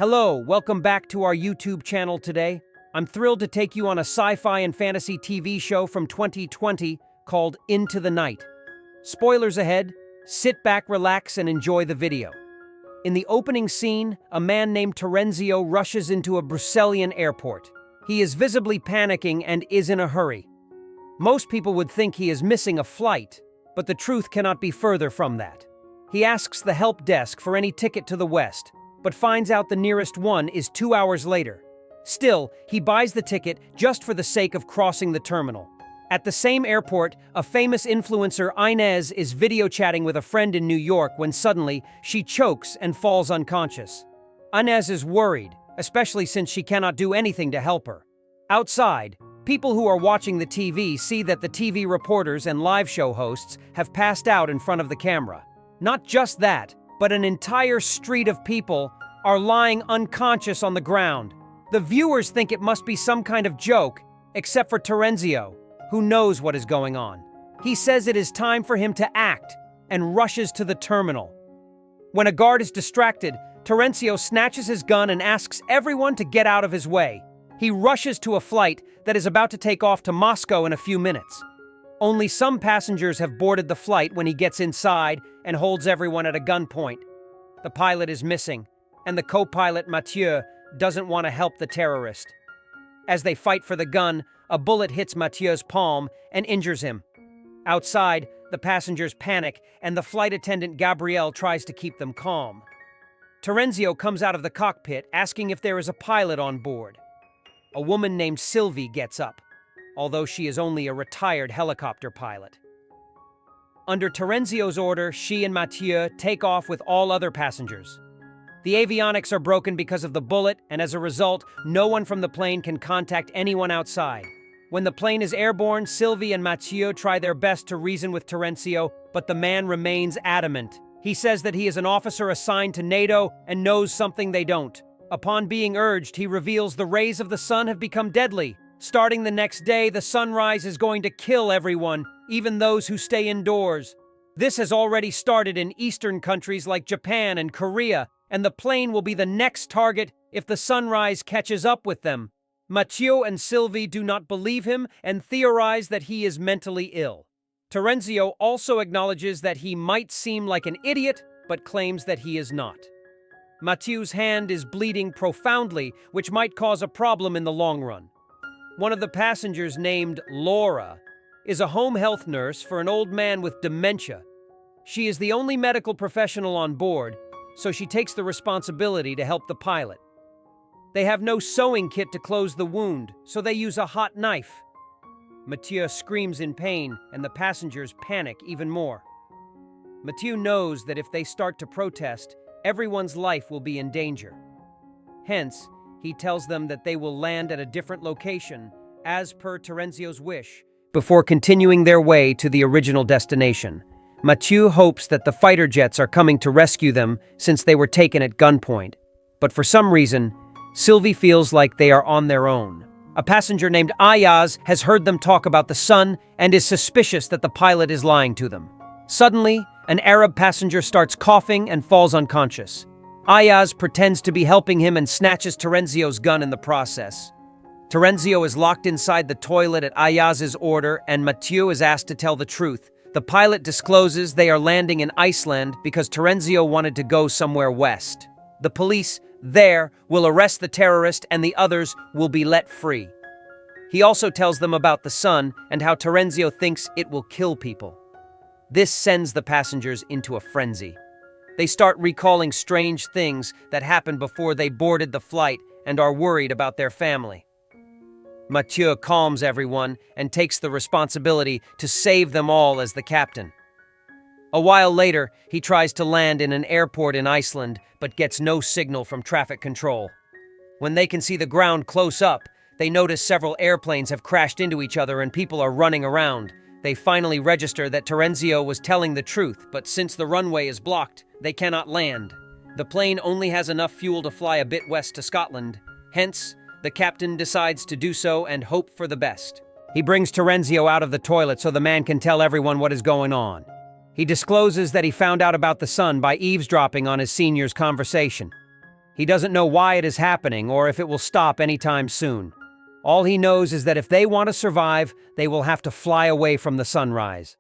Hello, welcome back to our YouTube channel today. I'm thrilled to take you on a sci-fi and fantasy TV show from 2020 called Into the Night. Spoilers ahead, sit back, relax, and enjoy the video. In the opening scene, a man named Terenzio rushes into a Bruxellian airport. He is visibly panicking and is in a hurry. Most people would think he is missing a flight, but the truth cannot be further from that. He asks the help desk for any ticket to the west, but finds out the nearest one is 2 hours later. Still, he buys the ticket just for the sake of crossing the terminal. At the same airport, a famous influencer, Inez, is video chatting with a friend in New York when suddenly she chokes and falls unconscious. Inez is worried, especially since she cannot do anything to help her. Outside, people who are watching the TV see that the TV reporters and live show hosts have passed out in front of the camera. Not just that, but an entire street of people are lying unconscious on the ground. The viewers think it must be some kind of joke, except for Terenzio, who knows what is going on. He says it is time for him to act and rushes to the terminal. When a guard is distracted, Terenzio snatches his gun and asks everyone to get out of his way. He rushes to a flight that is about to take off to Moscow in a few minutes. Only some passengers have boarded the flight when he gets inside and holds everyone at a gunpoint. The pilot is missing, and the co-pilot Mathieu doesn't want to help the terrorist. As they fight for the gun, a bullet hits Mathieu's palm and injures him. Outside, the passengers panic, and the flight attendant Gabrielle tries to keep them calm. Terenzio comes out of the cockpit asking if there is a pilot on board. A woman named Sylvie gets up, although she is only a retired helicopter pilot. Under Terenzio's order, she and Mathieu take off with all other passengers. The avionics are broken because of the bullet, and as a result, no one from the plane can contact anyone outside. When the plane is airborne, Sylvie and Mathieu try their best to reason with Terenzio, but the man remains adamant. He says that he is an officer assigned to NATO and knows something they don't. Upon being urged, he reveals the rays of the sun have become deadly. Starting the next day, the sunrise is going to kill everyone, even those who stay indoors. This has already started in eastern countries like Japan and Korea, and the plane will be the next target if the sunrise catches up with them. Mathieu and Sylvie do not believe him and theorize that he is mentally ill. Terenzio also acknowledges that he might seem like an idiot, but claims that he is not. Mathieu's hand is bleeding profoundly, which might cause a problem in the long run. One of the passengers, named Laura, is a home health nurse for an old man with dementia. She is the only medical professional on board, so she takes the responsibility to help the pilot. They have no sewing kit to close the wound, so they use a hot knife. Mathieu screams in pain, and the passengers panic even more. Mathieu knows that if they start to protest, everyone's life will be in danger. Hence, he tells them that they will land at a different location, as per Terenzio's wish, before continuing their way to the original destination. Mathieu hopes that the fighter jets are coming to rescue them since they were taken at gunpoint. But for some reason, Sylvie feels like they are on their own. A passenger named Ayaz has heard them talk about the sun and is suspicious that the pilot is lying to them. Suddenly, an Arab passenger starts coughing and falls unconscious. Ayaz pretends to be helping him and snatches Terenzio's gun in the process. Terenzio is locked inside the toilet at Ayaz's order, and Mathieu is asked to tell the truth. The pilot discloses they are landing in Iceland because Terenzio wanted to go somewhere west. The police there will arrest the terrorist and the others will be let free. He also tells them about the sun and how Terenzio thinks it will kill people. This sends the passengers into a frenzy. They start recalling strange things that happened before they boarded the flight and are worried about their family. Mathieu calms everyone and takes the responsibility to save them all as the captain. A while later, he tries to land in an airport in Iceland, but gets no signal from traffic control. When they can see the ground close up, they notice several airplanes have crashed into each other and people are running around. They finally register that Terenzio was telling the truth, but since the runway is blocked, they cannot land. The plane only has enough fuel to fly a bit west to Scotland. Hence, the captain decides to do so and hope for the best. He brings Terenzio out of the toilet so the man can tell everyone what is going on. He discloses that he found out about the sun by eavesdropping on his senior's conversation. He doesn't know why it is happening or if it will stop anytime soon. All he knows is that if they want to survive, they will have to fly away from the sunrise.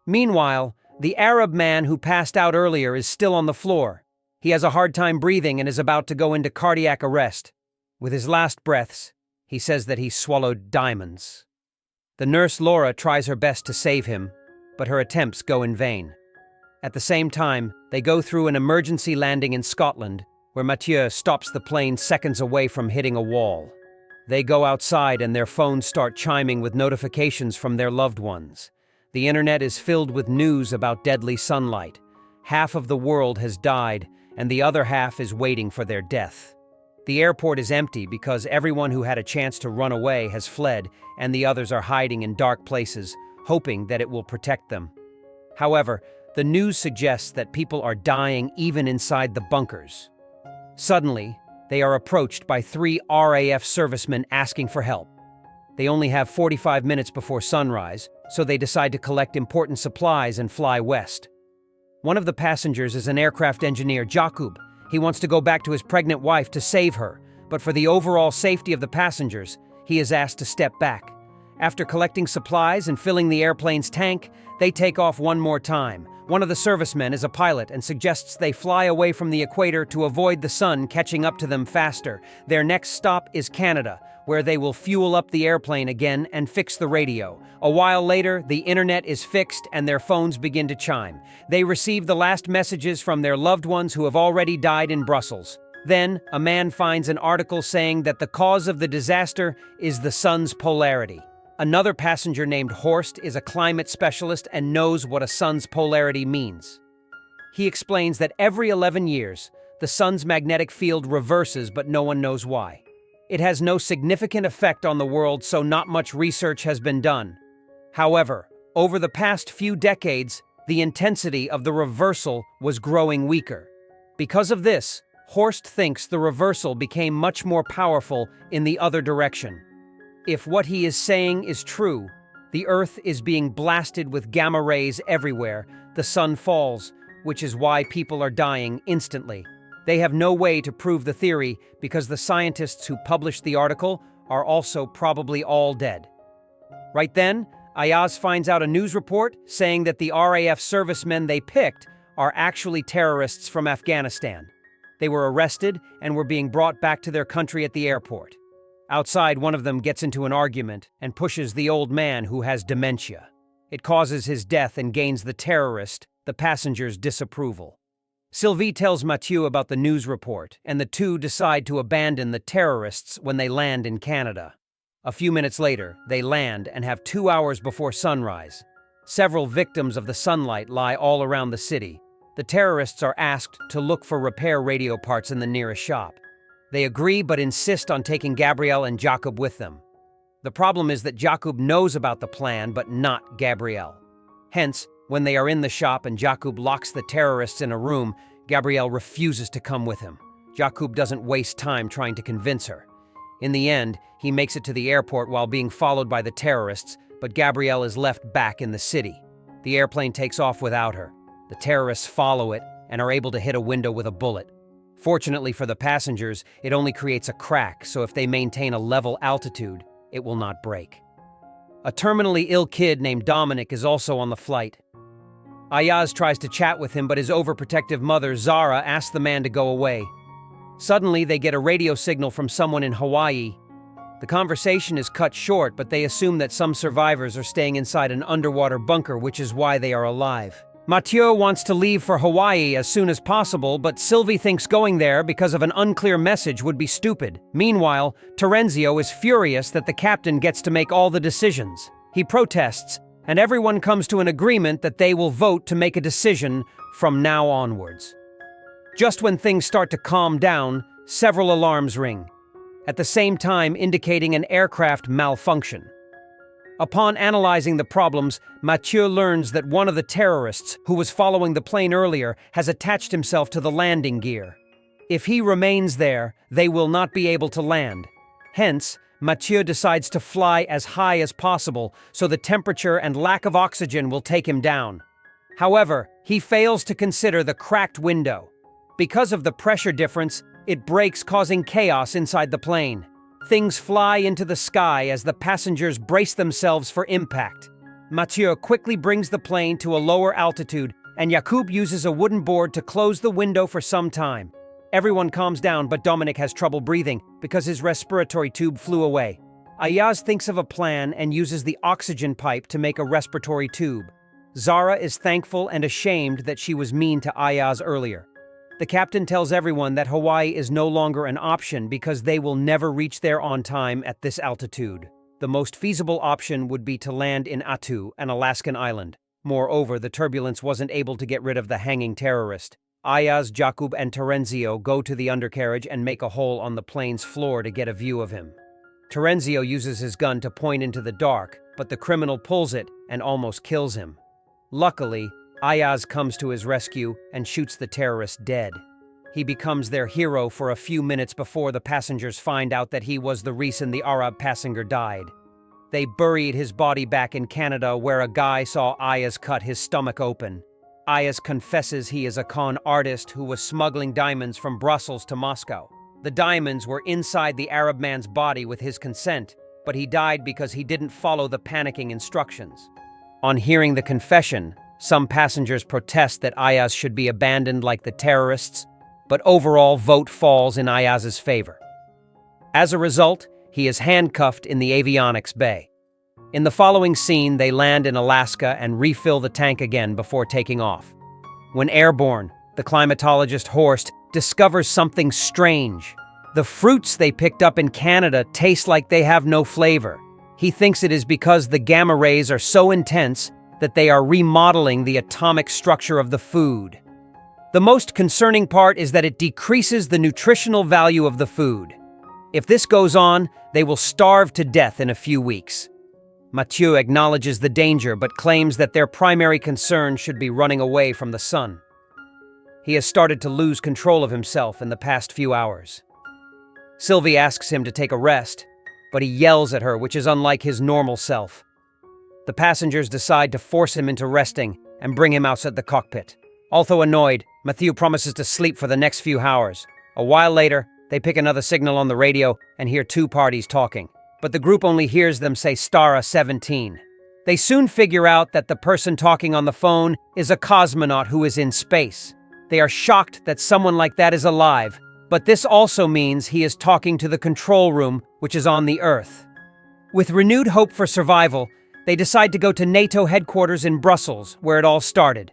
Meanwhile, the Arab man who passed out earlier is still on the floor. He has a hard time breathing and is about to go into cardiac arrest. With his last breaths, he says that he swallowed diamonds. The nurse Laura tries her best to save him, but her attempts go in vain. At the same time, they go through an emergency landing in Scotland, where Mathieu stops the plane seconds away from hitting a wall. They go outside and their phones start chiming with notifications from their loved ones. The internet is filled with news about deadly sunlight. Half of the world has died, and the other half is waiting for their death. The airport is empty because everyone who had a chance to run away has fled, and the others are hiding in dark places, hoping that it will protect them. However, the news suggests that people are dying even inside the bunkers. Suddenly, they are approached by 3 RAF servicemen asking for help. They only have 45 minutes before sunrise, so they decide to collect important supplies and fly west. One of the passengers is an aircraft engineer, Jakub. He wants to go back to his pregnant wife to save her, but for the overall safety of the passengers, he is asked to step back. After collecting supplies and filling the airplane's tank, they take off one more time. One of the servicemen is a pilot and suggests they fly away from the equator to avoid the sun catching up to them faster. Their next stop is Canada, where they will fuel up the airplane again and fix the radio. A while later, the internet is fixed and their phones begin to chime. They receive the last messages from their loved ones who have already died in Brussels. Then, a man finds an article saying that the cause of the disaster is the sun's polarity. Another passenger named Horst is a climate specialist and knows what a sun's polarity means. He explains that every 11 years, the sun's magnetic field reverses, but no one knows why. It has no significant effect on the world, so not much research has been done. However, over the past few decades, the intensity of the reversal was growing weaker. Because of this, Horst thinks the reversal became much more powerful in the other direction. If what he is saying is true, the Earth is being blasted with gamma rays everywhere. The sun falls, which is why people are dying instantly. They have no way to prove the theory because the scientists who published the article are also probably all dead. Right then, Ayaz finds out a news report saying that the RAF servicemen they picked are actually terrorists from Afghanistan. They were arrested and were being brought back to their country at the airport. Outside, one of them gets into an argument and pushes the old man who has dementia. It causes his death and gains the terrorist, the passenger's disapproval. Sylvie tells Mathieu about the news report, and the two decide to abandon the terrorists when they land in Canada. A few minutes later, they land and have 2 hours before sunrise. Several victims of the sunlight lie all around the city. The terrorists are asked to look for repair radio parts in the nearest shop. They agree but insist on taking Gabrielle and Jakub with them. The problem is that Jakub knows about the plan but not Gabrielle. Hence, when they are in the shop and Jakub locks the terrorists in a room, Gabrielle refuses to come with him. Jakub doesn't waste time trying to convince her. In the end, he makes it to the airport while being followed by the terrorists, but Gabrielle is left back in the city. The airplane takes off without her. The terrorists follow it and are able to hit a window with a bullet. Fortunately for the passengers, it only creates a crack, so if they maintain a level altitude, it will not break. A terminally ill kid named Dominic is also on the flight. Ayaz tries to chat with him, but his overprotective mother, Zara, asks the man to go away. Suddenly, they get a radio signal from someone in Hawaii. The conversation is cut short, but they assume that some survivors are staying inside an underwater bunker, which is why they are alive. Mathieu wants to leave for Hawaii as soon as possible, but Sylvie thinks going there because of an unclear message would be stupid. Meanwhile, Terenzio is furious that the captain gets to make all the decisions. He protests, and everyone comes to an agreement that they will vote to make a decision from now onwards. Just when things start to calm down, several alarms ring, at the same time indicating an aircraft malfunction. Upon analyzing the problems, Mathieu learns that one of the terrorists, who was following the plane earlier, has attached himself to the landing gear. If he remains there, they will not be able to land. Hence, Mathieu decides to fly as high as possible, so the temperature and lack of oxygen will take him down. However, he fails to consider the cracked window. Because of the pressure difference, it breaks, causing chaos inside the plane. Things fly into the sky as the passengers brace themselves for impact. Mathieu quickly brings the plane to a lower altitude, and Jakub uses a wooden board to close the window for some time. Everyone calms down, but Dominic has trouble breathing because his respiratory tube flew away. Ayaz thinks of a plan and uses the oxygen pipe to make a respiratory tube. Zara is thankful and ashamed that she was mean to Ayaz earlier. The captain tells everyone that Hawaii is no longer an option because they will never reach there on time at this altitude. The most feasible option would be to land in Attu, an Alaskan island. Moreover, the turbulence wasn't able to get rid of the hanging terrorist. Ayaz, Jakub, and Terenzio go to the undercarriage and make a hole on the plane's floor to get a view of him. Terenzio uses his gun to point into the dark, but the criminal pulls it and almost kills him. Luckily, Ayaz comes to his rescue and shoots the terrorist dead. He becomes their hero for a few minutes before the passengers find out that he was the reason the Arab passenger died. They buried his body back in Canada, where a guy saw Ayaz cut his stomach open. Ayaz confesses he is a con artist who was smuggling diamonds from Brussels to Moscow. The diamonds were inside the Arab man's body with his consent, but he died because he didn't follow the panicking instructions. On hearing the confession, some passengers protest that Ayaz should be abandoned like the terrorists, but overall vote falls in Ayaz's favor. As a result, he is handcuffed in the avionics bay. In the following scene, they land in Alaska and refill the tank again before taking off. When airborne, the climatologist Horst discovers something strange. The fruits they picked up in Canada taste like they have no flavor. He thinks it is because the gamma rays are so intense that they are remodeling the atomic structure of the food. The most concerning part is that it decreases the nutritional value of the food. If this goes on, they will starve to death in a few weeks. Mathieu acknowledges the danger but claims that their primary concern should be running away from the sun. He has started to lose control of himself in the past few hours. Sylvie asks him to take a rest, but he yells at her, which is unlike his normal self. The passengers decide to force him into resting and bring him outside the cockpit. Although annoyed, Mathieu promises to sleep for the next few hours. A while later, they pick another signal on the radio and hear two parties talking, but the group only hears them say Stara 17. They soon figure out that the person talking on the phone is a cosmonaut who is in space. They are shocked that someone like that is alive, but this also means he is talking to the control room, which is on the Earth. With renewed hope for survival, they decide to go to NATO headquarters in Brussels, where it all started.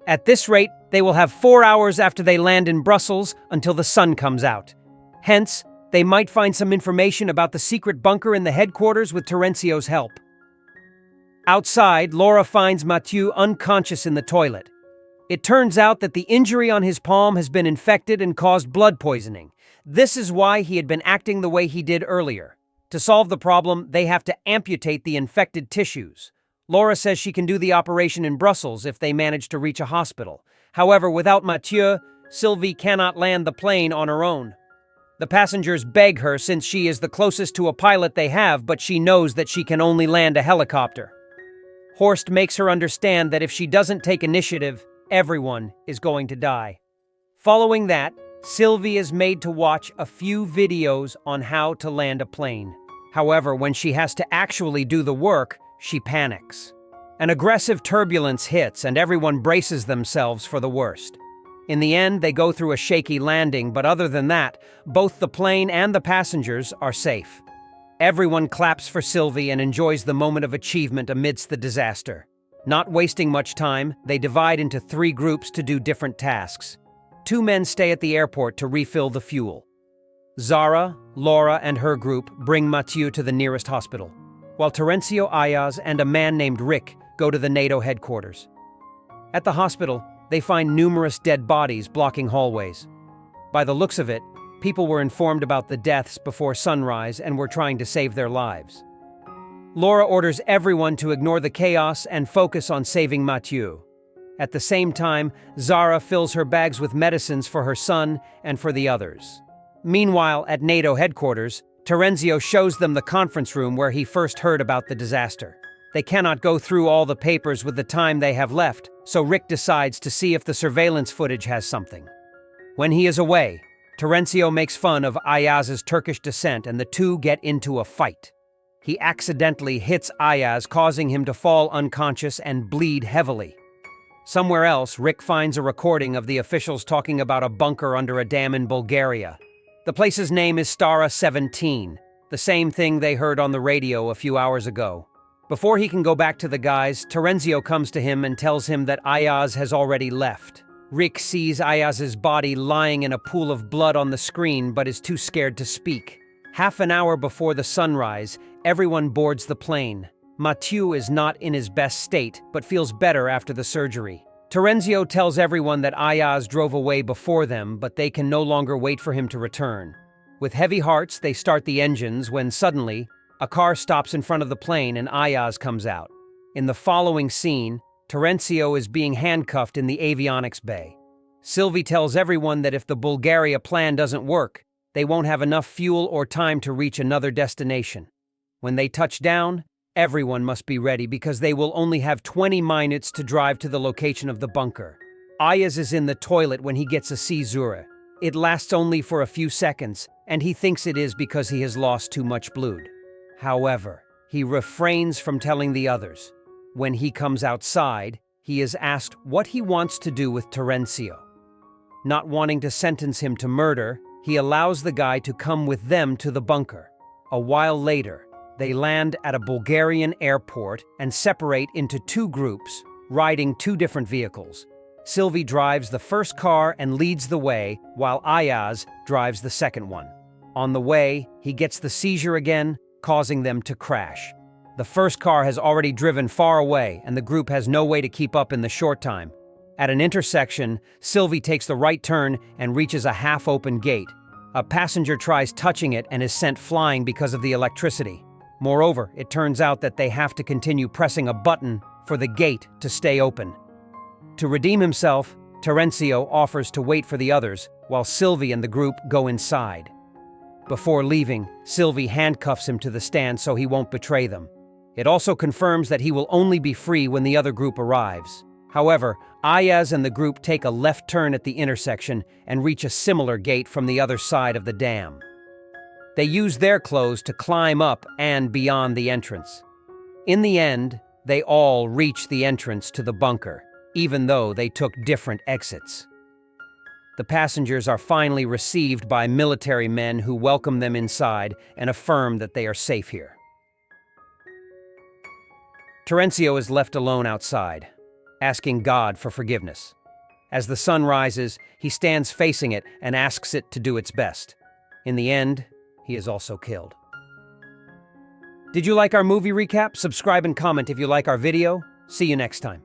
At this rate, they will have 4 hours after they land in Brussels until the sun comes out. Hence, they might find some information about the secret bunker in the headquarters with Terencio's help. Outside, Laura finds Mathieu unconscious in the toilet. It turns out that the injury on his palm has been infected and caused blood poisoning. This is why he had been acting the way he did earlier. To solve the problem, they have to amputate the infected tissues. Laura says she can do the operation in Brussels if they manage to reach a hospital. However, without Mathieu, Sylvie cannot land the plane on her own. The passengers beg her since she is the closest to a pilot they have, but she knows that she can only land a helicopter. Horst makes her understand that if she doesn't take initiative, everyone is going to die. Following that, Sylvie is made to watch a few videos on how to land a plane. However, when she has to actually do the work, she panics. An aggressive turbulence hits and everyone braces themselves for the worst. In the end, they go through a shaky landing, but other than that, both the plane and the passengers are safe. Everyone claps for Sylvie and enjoys the moment of achievement amidst the disaster. Not wasting much time, they divide into 3 groups to do different tasks. 2 men stay at the airport to refill the fuel. Zara, Laura, and her group bring Mathieu to the nearest hospital, while Terencio, Ayaz, and a man named Rick go to the NATO headquarters. At the hospital, they find numerous dead bodies blocking hallways. By the looks of it, people were informed about the deaths before sunrise and were trying to save their lives. Laura orders everyone to ignore the chaos and focus on saving Mathieu. At the same time, Zara fills her bags with medicines for her son and for the others. Meanwhile, at NATO headquarters, Terenzio shows them the conference room where he first heard about the disaster. They cannot go through all the papers with the time they have left, so Rick decides to see if the surveillance footage has something. When he is away, Terenzio makes fun of Ayaz's Turkish descent and the two get into a fight. He accidentally hits Ayaz, causing him to fall unconscious and bleed heavily. Somewhere else, Rick finds a recording of the officials talking about a bunker under a dam in Bulgaria. The place's name is Stara 17, the same thing they heard on the radio a few hours ago. Before he can go back to the guys, Terenzio comes to him and tells him that Ayaz has already left. Rick sees Ayaz's body lying in a pool of blood on the screen but is too scared to speak. Half an hour before the sunrise, everyone boards the plane. Mathieu is not in his best state, but feels better after the surgery. Terenzio tells everyone that Ayaz drove away before them, but they can no longer wait for him to return. With heavy hearts, they start the engines when suddenly, a car stops in front of the plane and Ayaz comes out. In the following scene, Terenzio is being handcuffed in the avionics bay. Sylvie tells everyone that if the Bulgaria plan doesn't work, they won't have enough fuel or time to reach another destination. When they touch down, everyone must be ready because they will only have 20 minutes to drive to the location of the bunker. Ayaz is in the toilet when he gets a caesura. It lasts only for a few seconds, and he thinks it is because he has lost too much blood. However, he refrains from telling the others. When he comes outside, he is asked what he wants to do with Terenzio. Not wanting to sentence him to murder, he allows the guy to come with them to the bunker. A while later, they land at a Bulgarian airport and separate into two groups, riding two different vehicles. Sylvie drives the first car and leads the way, while Ayaz drives the second one. On the way, he gets the seizure again, causing them to crash. The first car has already driven far away, and the group has no way to keep up in the short time. At an intersection, Sylvie takes the right turn and reaches a half-open gate. A passenger tries touching it and is sent flying because of the electricity. Moreover, it turns out that they have to continue pressing a button for the gate to stay open. To redeem himself, Terenzio offers to wait for the others, while Sylvie and the group go inside. Before leaving, Sylvie handcuffs him to the stand so he won't betray them. It also confirms that he will only be free when the other group arrives. However, Ayaz and the group take a left turn at the intersection and reach a similar gate from the other side of the dam. They use their clothes to climb up and beyond the entrance. In the end, they all reach the entrance to the bunker, even though they took different exits. The passengers are finally received by military men who welcome them inside and affirm that they are safe here. Terenzio is left alone outside, asking God for forgiveness. As the sun rises, he stands facing it and asks it to do its best. In the end, he is also killed. Did you like our movie recap? Subscribe and comment if you like our video. See you next time.